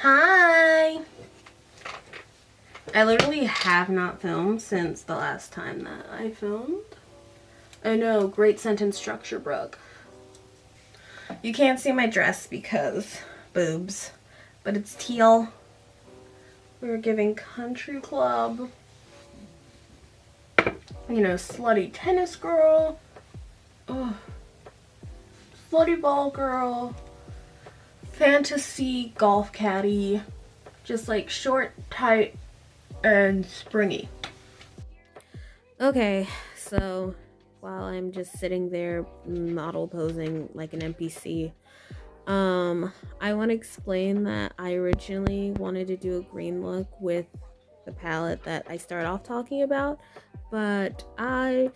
Hi! I literally have not filmed since the last time that I filmed. I know, great sentence structure, Brooke. You can't see my dress because boobs, but it's teal. We're giving country club. You know, slutty tennis girl. Ugh. Slutty ball girl. Fantasy golf caddy. Just like short, tight, and springy. Okay, so while I'm just sitting there model posing like an NPC, I want to explain that I originally wanted to do a green look with the palette that I start off talking about, but I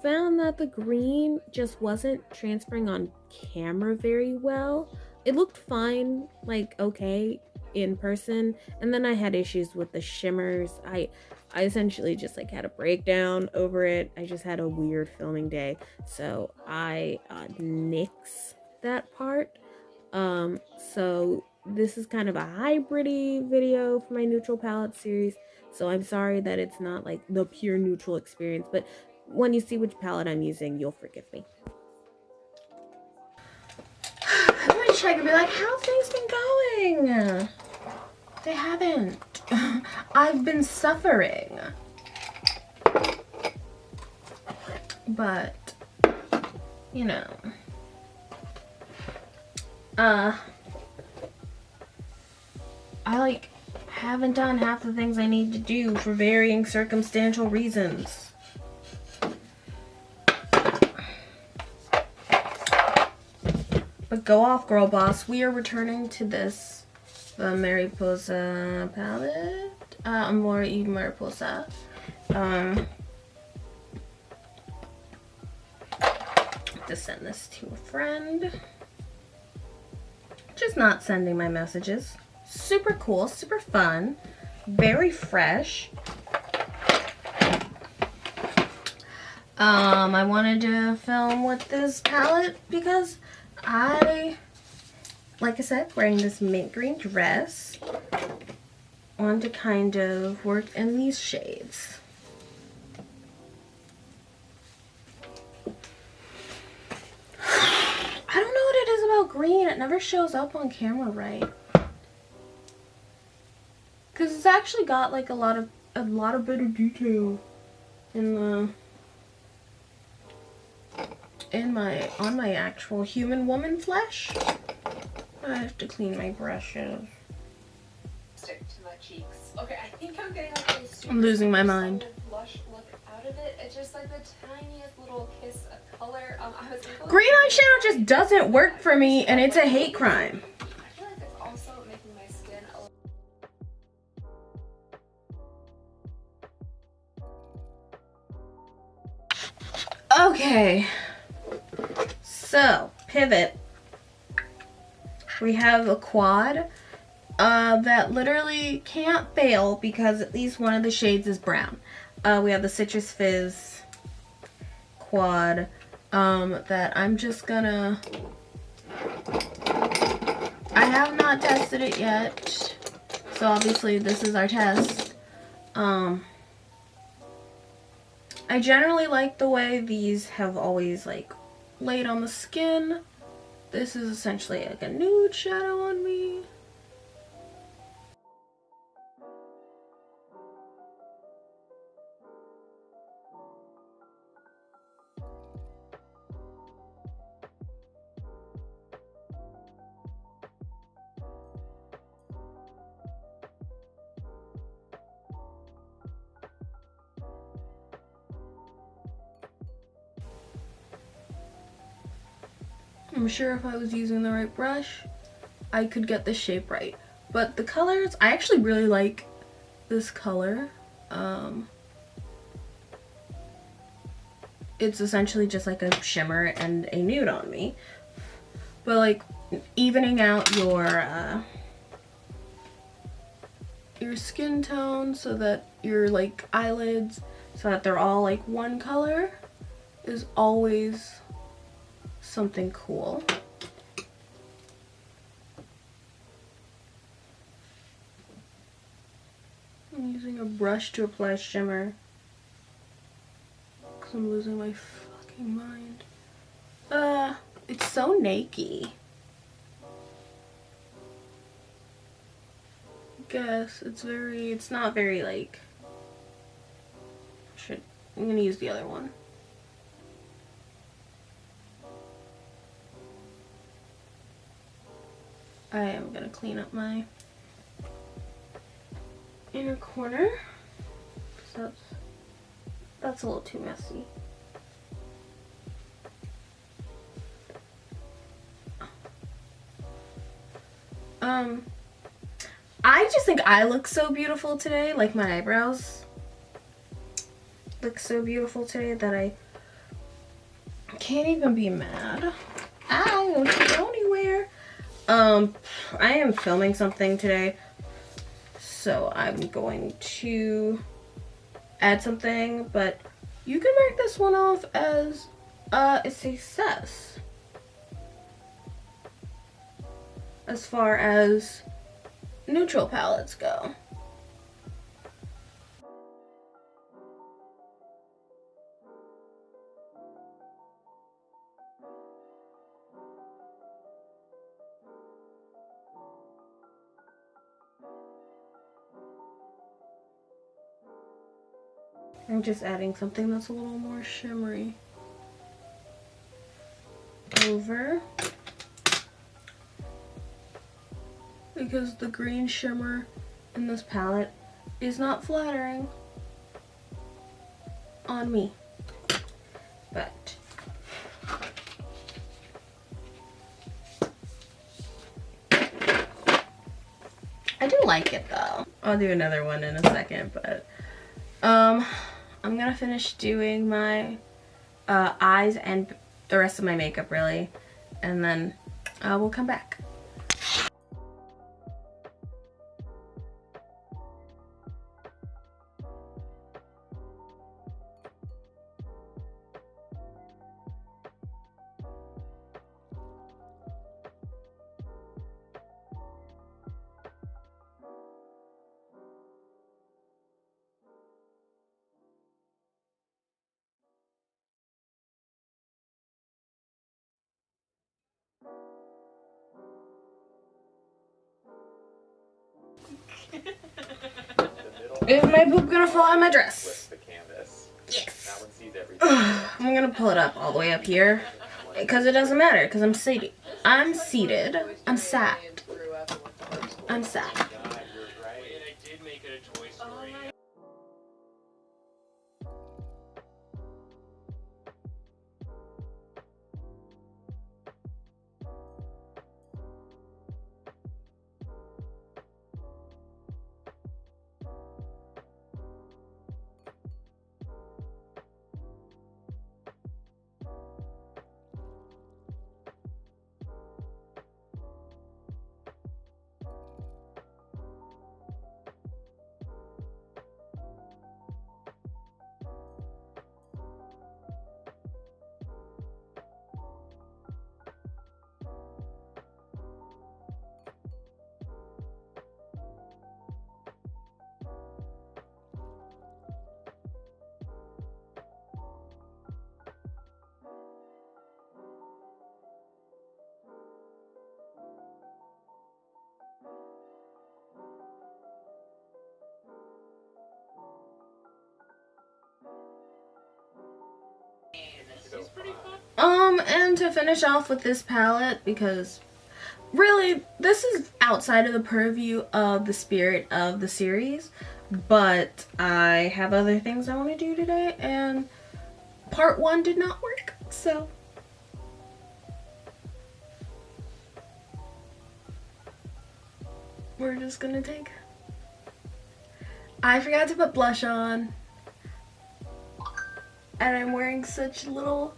found that the green just wasn't transferring on camera very well. It looked fine, like okay in person, and then I had issues with the shimmers. I essentially just like had a breakdown over it. I just had a weird filming day, so I nix that part. So this is kind of a hybrid-y video for my neutral palette series, so I'm sorry that it's not like the pure neutral experience, but when you see which palette I'm using, you'll forgive me. I'm gonna check and be like, how's things been going? They haven't. I've been suffering. But, you know. I like haven't done half the things I need to do for varying circumstantial reasons. But go off, girl boss. We are returning to this, the Mariposa palette. Amore y Mariposa. Just send this to a friend. Just not sending my messages. Super cool, super fun, very fresh. I wanted to film with this palette because like I said, wearing this mint green dress, wanted to kind of work in these shades. I don't know what it is about green. It never shows up on camera right. Cause it's actually got like a lot of better detail in on my actual human woman flesh. I have to clean my brushes. Stick to my cheeks. Okay, I think I'm getting like a super, I'm losing my mind. Blush look out of it. It's just like the tiniest little kiss of color. Green eyeshadow just doesn't work for me, and it's a hate crime. I feel like it's also making my skin a little. Okay, so pivot. We have a quad that literally can't fail because at least one of the shades is brown. We have the Citrus Fizz quad that I'm just gonna. I have not tested it yet, so obviously this is our test. I generally like the way these have always like laid on the skin. This is essentially like a nude shadow on me. I'm sure if I was using the right brush, I could get the shape right. But the colors, I actually really like this color. It's essentially just like a shimmer and a nude on me. But like evening out your skin tone so that your like eyelids, so that they're all like one color, is always something cool. brush to apply shimmer. Cause I'm losing my fucking mind. It's so naked. Guess it's not very like, I'm gonna use the other one. I am gonna clean up my inner corner, because that's a little too messy. I just think I look so beautiful today. Like, my eyebrows look so beautiful today that I can't even be mad. I don't go anywhere. I am filming something today, so I'm going to add something, but you can mark this one off as a success as far as neutral palettes go. I'm just adding something that's a little more shimmery over, because the green shimmer in this palette is not flattering on me. But I do like it though. I'll do another one in a second, but I'm gonna finish doing my eyes and the rest of my makeup really, and then we'll come back. Is my poop gonna fall on my dress? Yes. I'm gonna pull it up all the way up here, because it doesn't matter, because I'm seated. I'm seated. I'm sat. I'm sat. And to finish off with this palette, because really this is outside of the purview of the spirit of the series, but I have other things I want to do today, and part one did not work, so we're just gonna take, I forgot to put blush on, and I'm wearing such little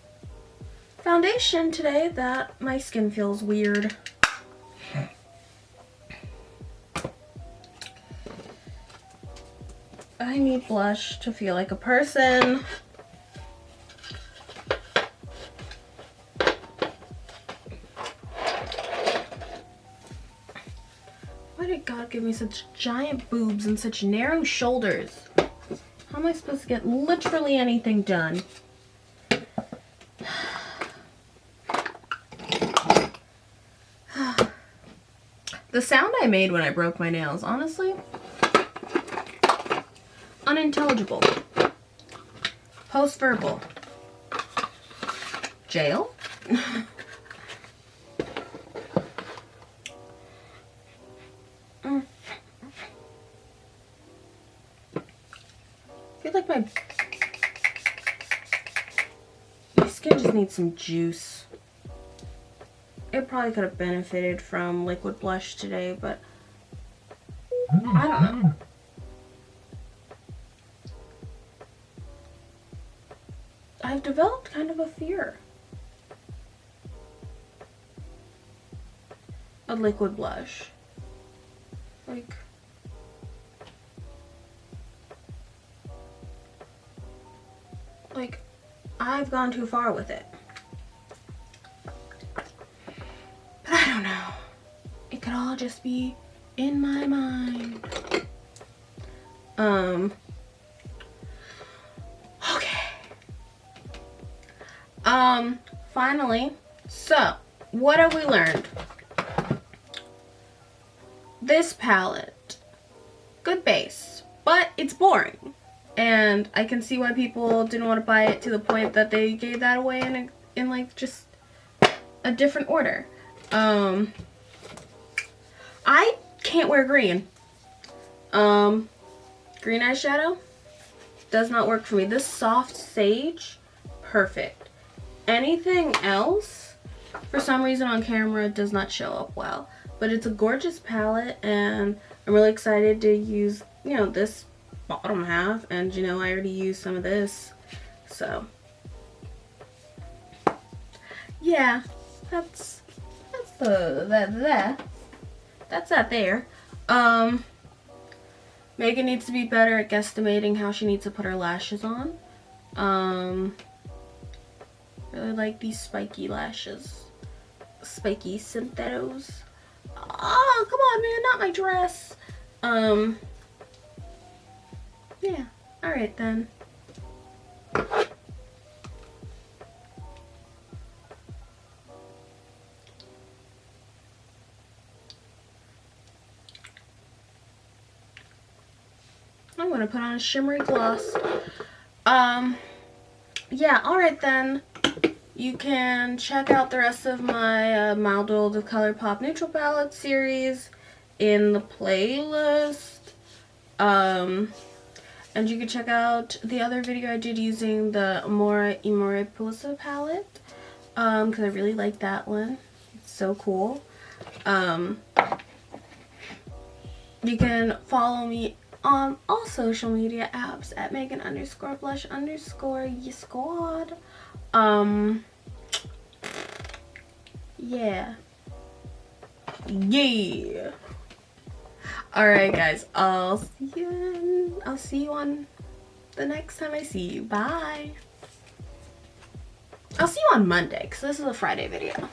foundation today that my skin feels weird. I need blush to feel like a person. Why did God give me such giant boobs and such narrow shoulders? How am I supposed to get literally anything done? The sound I made when I broke my nails, honestly, unintelligible. Post-verbal. Jail? I feel like my skin just needs some juice. It probably could have benefited from liquid blush today, but I don't know. I've developed kind of a fear of liquid blush. Like I've gone too far with it. But I don't know. It could all just be in my mind. Okay. Finally, so what have we learned? This palette, good base, but it's boring. And I can see why people didn't want to buy it, to the point that they gave that away in like just a different order. I can't wear green. Green eyeshadow does not work for me. This soft sage, perfect. Anything else, for some reason on camera, does not show up well. But it's a gorgeous palette, and I'm really excited to use, you know, this bottom half, and you know, I already used some of this, so yeah, that's that there. Megan needs to be better at guesstimating how she needs to put her lashes on. Really like these spiky lashes, spiky synthetos. Oh, come on, man, not my dress. Yeah, alright then. I'm gonna put on a shimmery gloss. Yeah, alright then. You can check out the rest of my Mild Oil the Colourpop Neutral Palette series in the playlist. And you can check out the other video I did using the Amore Pusa palette, because I really like that one. It's so cool. You can follow me on all social media apps at Megan_Blush_YesQuad. Yeah. Yeah. Alright guys, I'll see you on the next time I see you. Bye. I'll see you on Monday, because this is a Friday video.